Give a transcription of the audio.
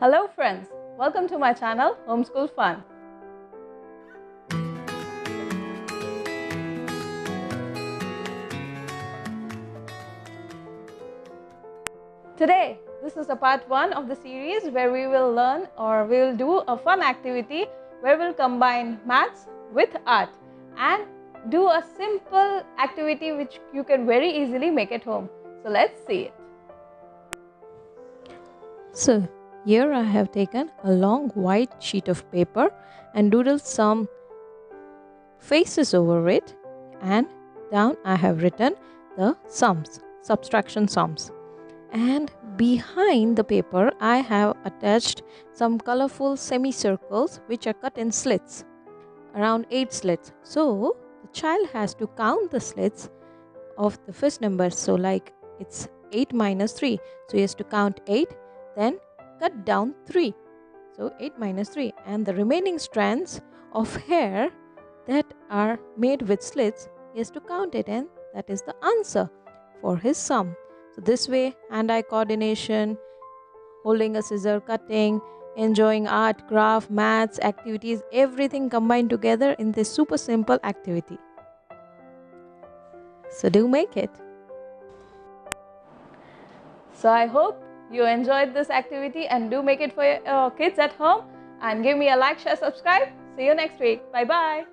Hello friends, welcome to my channel Homeschool Fun. Today, this is a part 1 of the series where we will do a fun activity where we'll combine maths with art and do a simple activity which you can very easily make at home. So let's see it. So here I have taken a long white sheet of paper and doodled some faces over it, and down I have written the sums, subtraction sums. And behind the paper I have attached some colorful semicircles which are cut in slits, around 8 slits. So the child has to count the slits of the first number. So like it's 8 minus 3. So he has to count 8, then cut down 3. So 8 minus 3, and the remaining strands of hair that are made with slits, he has to count it, and that is the answer for his sum. So this way, hand-eye coordination, holding a scissor, cutting, enjoying art, craft, maths, activities, everything combined together in this super simple activity. So do make it. So I hope you enjoyed this activity and do make it for your kids at home, and give me a like, share, subscribe. See you next week. Bye bye.